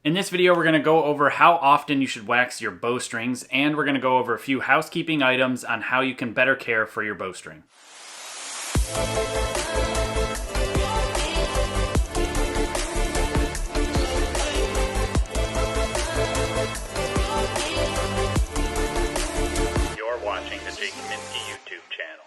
In this video, we're going to go over how often you should wax your bowstrings, and we're going to go over a few housekeeping items on how you can better care for your bowstring. You're watching the Kaminski YouTube channel.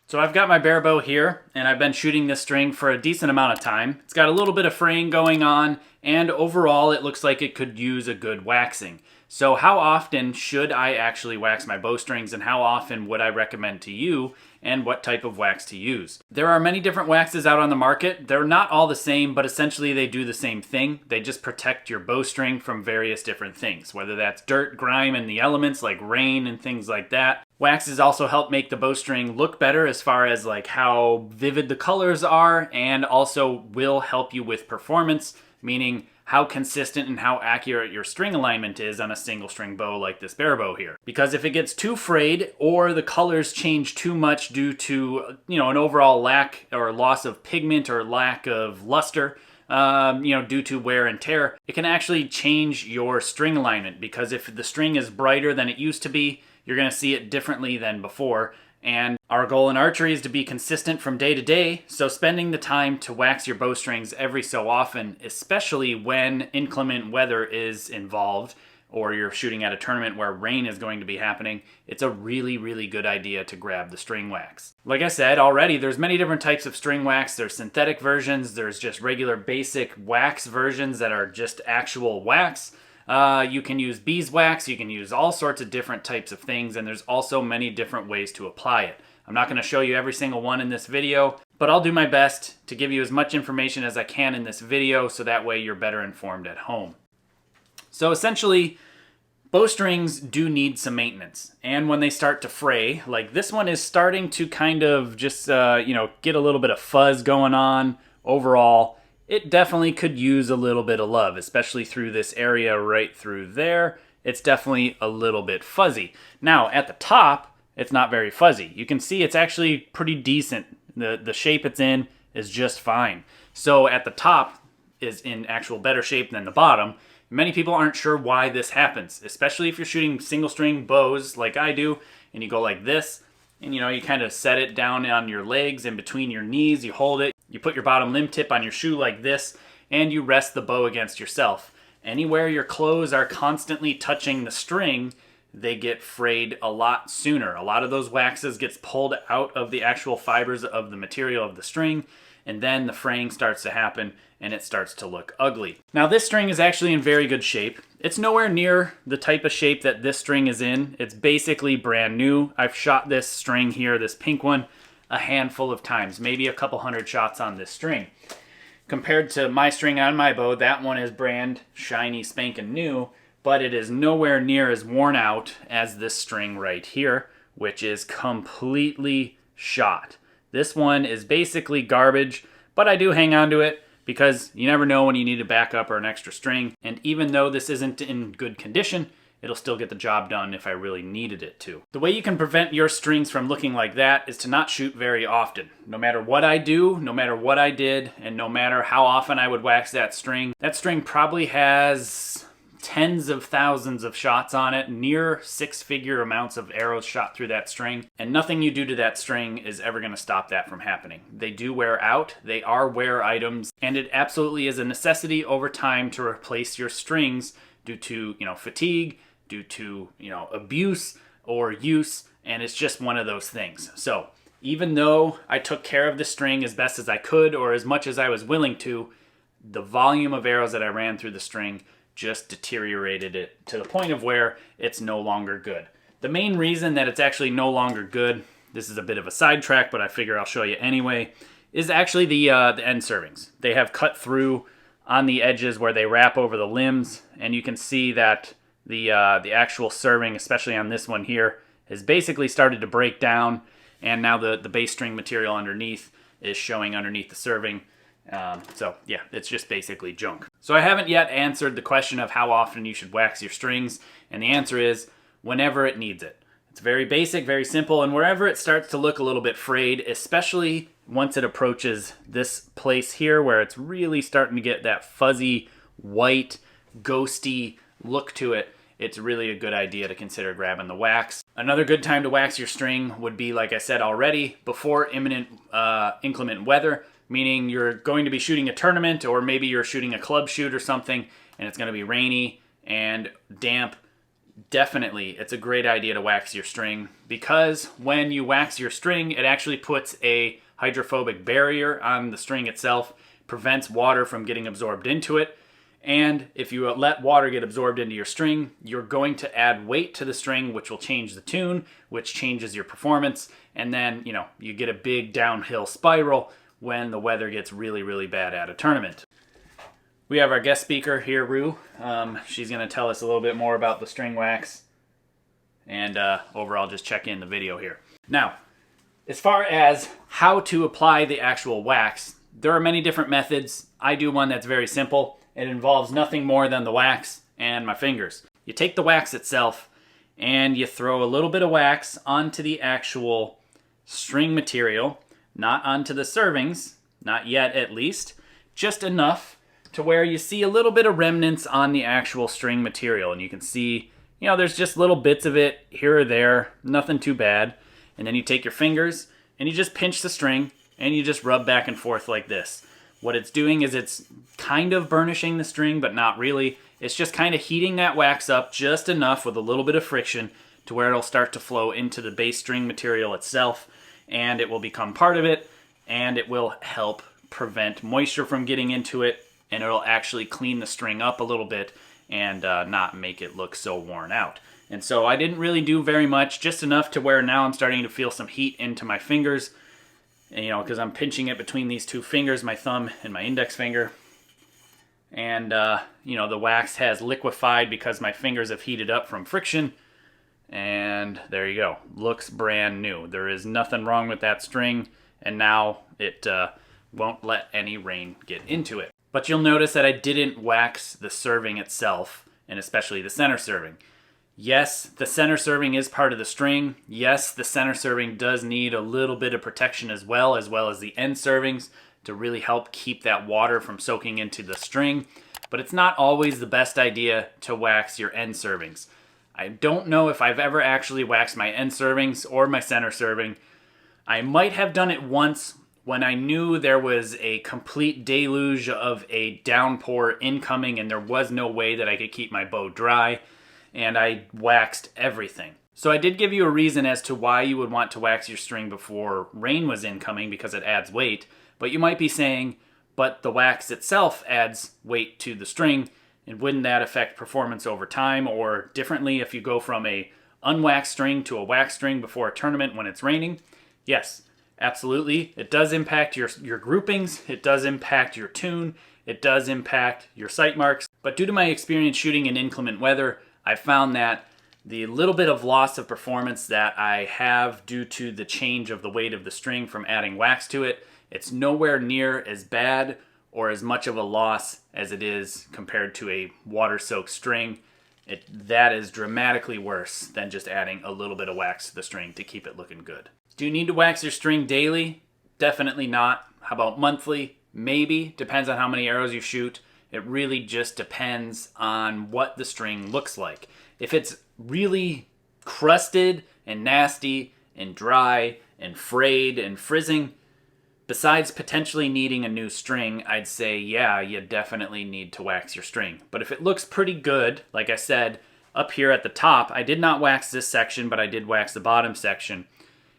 So I've got my bare bow here, and I've been shooting this string for a decent amount of time. It's got a little bit of fraying going on, and overall it looks like it could use a good waxing. So how often should I actually wax my bowstrings, and how often would I recommend to you, and what type of wax to use? There are many different waxes out on the market. They're not all the same, but essentially they do the same thing. They just protect your bowstring from various different things, whether that's dirt, grime, and the elements like rain and things like that. Waxes also help make the bowstring look better as far as like how vivid the colors are, and also will help you with performance, meaning how consistent and how accurate your string alignment is on a single string bow like this bare bow here. Because if it gets too frayed or the colors change too much due to, an overall lack or loss of pigment or lack of luster, due to wear and tear, it can actually change your string alignment, because if the string is brighter than it used to be, you're going to see it differently than before. And our goal in archery is to be consistent from day to day, so spending the time to wax your bowstrings every so often, especially when inclement weather is involved, or you're shooting at a tournament where rain is going to be happening, it's a really, really good idea to grab the string wax. Like I said already, there's many different types of string wax. There's synthetic versions, there's just regular basic wax versions that are just actual wax. You can use beeswax, you can use all sorts of different types of things, and there's also many different ways to apply it. I'm not going to show you every single one in this video, but I'll do my best to give you as much information as I can in this video, so that way you're better informed at home. So essentially, bowstrings do need some maintenance, and when they start to fray, like this one is starting to kind of just, get a little bit of fuzz going on overall, it definitely could use a little bit of love, especially through this area right through there. It's definitely a little bit fuzzy. Now, at the top, it's not very fuzzy. You can see it's actually pretty decent. The shape it's in is just fine. So at the top is in actual better shape than the bottom. Many people aren't sure why this happens, especially if you're shooting single string bows like I do, and you go like this, and you kind of set it down on your legs in between your knees, you hold it, you put your bottom limb tip on your shoe like this, and you rest the bow against yourself. Anywhere your clothes are constantly touching the string, they get frayed a lot sooner. A lot of those waxes gets pulled out of the actual fibers of the material of the string, and then the fraying starts to happen, and it starts to look ugly. Now this string is actually in very good shape. It's nowhere near the type of shape that this string is in. It's basically brand new. I've shot this string here, this pink one, a handful of times, maybe a couple hundred shots on this string. Compared to my string on my bow, that one is brand shiny, spanking new, but it is nowhere near as worn out as this string right here, which is completely shot. This one is basically garbage, but I do hang on to it because you never know when you need a backup or an extra string. And even though this isn't in good condition, it'll still get the job done if I really needed it to. The way you can prevent your strings from looking like that is to not shoot very often. No matter what I do, no matter what I did, and no matter how often I would wax that string probably has tens of thousands of shots on it, near six-figure amounts of arrows shot through that string, and nothing you do to that string is ever going to stop that from happening. They do wear out, they are wear items, and it absolutely is a necessity over time to replace your strings due to, fatigue, due to, abuse or use, and it's just one of those things. So even though I took care of the string as best as I could, or as much as I was willing to, the volume of arrows that I ran through the string just deteriorated it to the point of where it's no longer good. The main reason that it's actually no longer good, this is a bit of a sidetrack, but I figure I'll show you anyway, is actually the end servings. They have cut through on the edges where they wrap over the limbs, and you can see that the actual serving, especially on this one here, has basically started to break down, and now the base string material underneath is showing underneath the serving. So yeah, it's just basically junk. So I haven't yet answered the question of how often you should wax your strings, and the answer is whenever it needs it. It's very basic, very simple, and wherever it starts to look a little bit frayed, especially once it approaches this place here where it's really starting to get that fuzzy white ghosty look to it, it's really a good idea to consider grabbing the wax. Another good time to wax your string would be, like I said already, before imminent inclement weather, meaning you're going to be shooting a tournament, or maybe you're shooting a club shoot or something, and it's going to be rainy and damp. Definitely, it's a great idea to wax your string, because when you wax your string, it actually puts a hydrophobic barrier on the string itself, prevents water from getting absorbed into it. And if you let water get absorbed into your string, you're going to add weight to the string, which will change the tune, which changes your performance. And then, you get a big downhill spiral when the weather gets really, really bad at a tournament. We have our guest speaker here, Rue. She's going to tell us a little bit more about the string wax and overall just check in the video here. Now, as far as how to apply the actual wax, there are many different methods. I do one that's very simple. It involves nothing more than the wax and my fingers. You take the wax itself and you throw a little bit of wax onto the actual string material, not onto the servings, not yet at least, just enough to where you see a little bit of remnants on the actual string material. And you can see, there's just little bits of it here or there, nothing too bad. And then you take your fingers and you just pinch the string and you just rub back and forth like this. What it's doing is it's kind of burnishing the string, but not really. It's just kind of heating that wax up just enough with a little bit of friction to where it'll start to flow into the base string material itself, and it will become part of it, and it will help prevent moisture from getting into it, and it'll actually clean the string up a little bit and not make it look so worn out. And so I didn't really do very much, just enough to where now I'm starting to feel some heat into my fingers. Because I'm pinching it between these two fingers, my thumb and my index finger. And, the wax has liquefied because my fingers have heated up from friction. And there you go. Looks brand new. There is nothing wrong with that string. And now it won't let any rain get into it. But you'll notice that I didn't wax the serving itself, and especially the center serving. Yes, the center serving is part of the string. Yes, the center serving does need a little bit of protection as well as the end servings to really help keep that water from soaking into the string. But it's not always the best idea to wax your end servings. I don't know if I've ever actually waxed my end servings or my center serving. I might have done it once when I knew there was a complete deluge of a downpour incoming and there was no way that I could keep my bow dry. And I waxed everything. So I did give you a reason as to why you would want to wax your string before rain was incoming, because it adds weight. But you might be saying, but the wax itself adds weight to the string, and wouldn't that affect performance over time or differently if you go from a unwaxed string to a waxed string before a tournament when it's raining? Yes, absolutely. It does impact your groupings, it does impact your tune, it does impact your sight marks. But due to my experience shooting in inclement weather, I found that the little bit of loss of performance that I have due to the change of the weight of the string from adding wax to it, it's nowhere near as bad or as much of a loss as it is compared to a water-soaked string. That is dramatically worse than just adding a little bit of wax to the string to keep it looking good. Do you need to wax your string daily? Definitely not. How about monthly? Maybe. Depends on how many arrows you shoot. It really just depends on what the string looks like. If it's really crusted and nasty and dry and frayed and frizzing, besides potentially needing a new string, I'd say, yeah, you definitely need to wax your string. But if it looks pretty good, like I said, up here at the top, I did not wax this section, but I did wax the bottom section.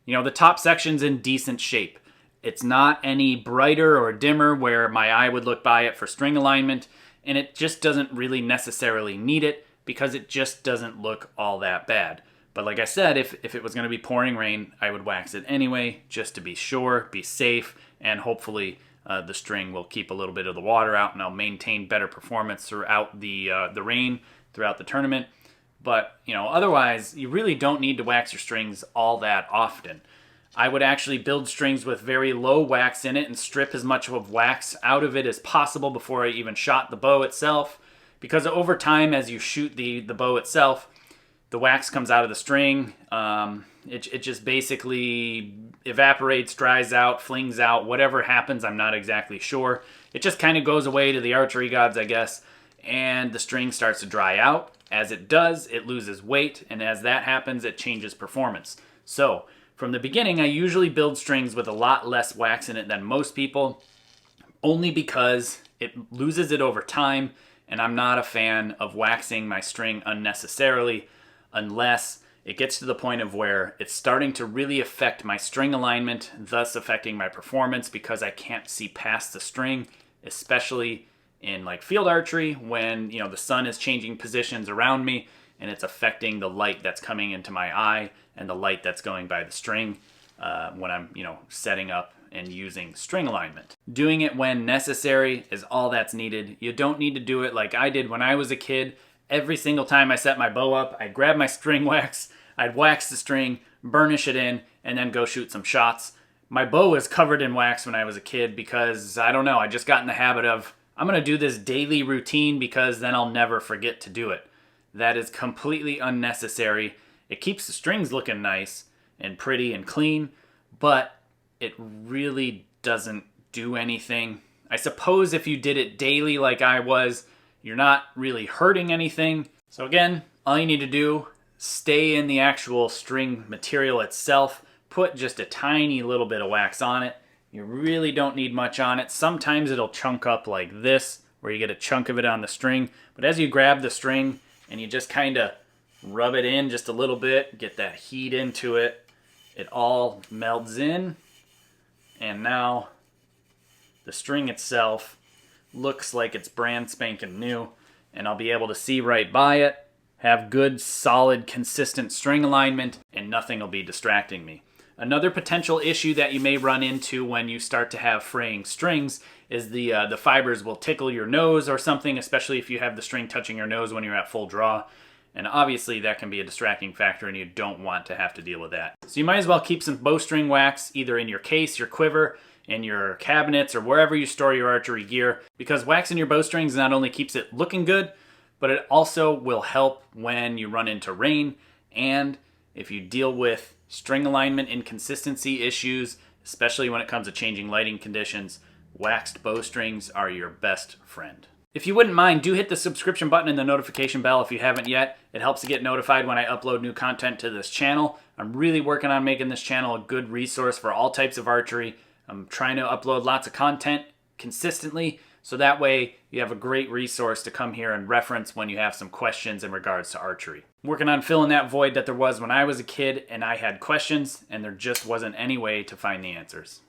The top section's in decent shape. It's not any brighter or dimmer where my eye would look by it for string alignment, and it just doesn't really necessarily need it because it just doesn't look all that bad. But like I said, if it was going to be pouring rain, I would wax it anyway, just to be sure, be safe, and hopefully the string will keep a little bit of the water out and I'll maintain better performance throughout the rain, throughout the tournament. But, otherwise, you really don't need to wax your strings all that often. I would actually build strings with very low wax in it and strip as much of wax out of it as possible before I even shot the bow itself. Because over time, as you shoot the bow itself, the wax comes out of the string. It just basically evaporates, dries out, flings out, whatever happens, I'm not exactly sure. It just kind of goes away to the archery gods, I guess. and the string starts to dry out. As it does, it loses weight, and as that happens, it changes performance. So from the beginning, I usually build strings with a lot less wax in it than most people, only because it loses it over time, and I'm not a fan of waxing my string unnecessarily unless it gets to the point of where it's starting to really affect my string alignment, thus affecting my performance because I can't see past the string, especially in like field archery when, you know, the sun is changing positions around me and it's affecting the light that's coming into my eye and the light that's going by the string when I'm, you know, setting up and using string alignment. Doing it when necessary is all that's needed. You don't need to do it like I did when I was a kid. Every single time I set my bow up, I'd grab my string wax, I'd wax the string, burnish it in, and then go shoot some shots. My bow was covered in wax when I was a kid because, I don't know, I just got in the habit of, I'm going to do this daily routine because then I'll never forget to do it. That is completely unnecessary. It keeps the strings looking nice and pretty and clean, but it really doesn't do anything. I suppose if you did it daily like I was, you're not really hurting anything. So again, all you need to do, stay in the actual string material itself, put just a tiny little bit of wax on it. You really don't need much on it. Sometimes it'll chunk up like this, where you get a chunk of it on the string. But as you grab the string and you just kind of rub it in just a little bit, get that heat into it, it all melds in. And now the string itself looks like it's brand spanking new, and I'll be able to see right by it, have good, solid, consistent string alignment, and nothing will be distracting me. Another potential issue that you may run into when you start to have fraying strings is the fibers will tickle your nose or something, especially if you have the string touching your nose when you're at full draw. And obviously that can be a distracting factor and you don't want to have to deal with that. So you might as well keep some bowstring wax either in your case, your quiver, in your cabinets, or wherever you store your archery gear, because waxing your bowstrings not only keeps it looking good, but it also will help when you run into rain and if you deal with string alignment inconsistency issues, especially when it comes to changing lighting conditions. Waxed bowstrings are your best friend. If you wouldn't mind, do hit the subscription button and the notification bell if you haven't yet. It helps to get notified when I upload new content to this channel. I'm really working on making this channel a good resource for all types of archery. I'm trying to upload lots of content consistently, so that way you have a great resource to come here and reference when you have some questions in regards to archery. I'm working on filling that void that there was when I was a kid and I had questions and there just wasn't any way to find the answers.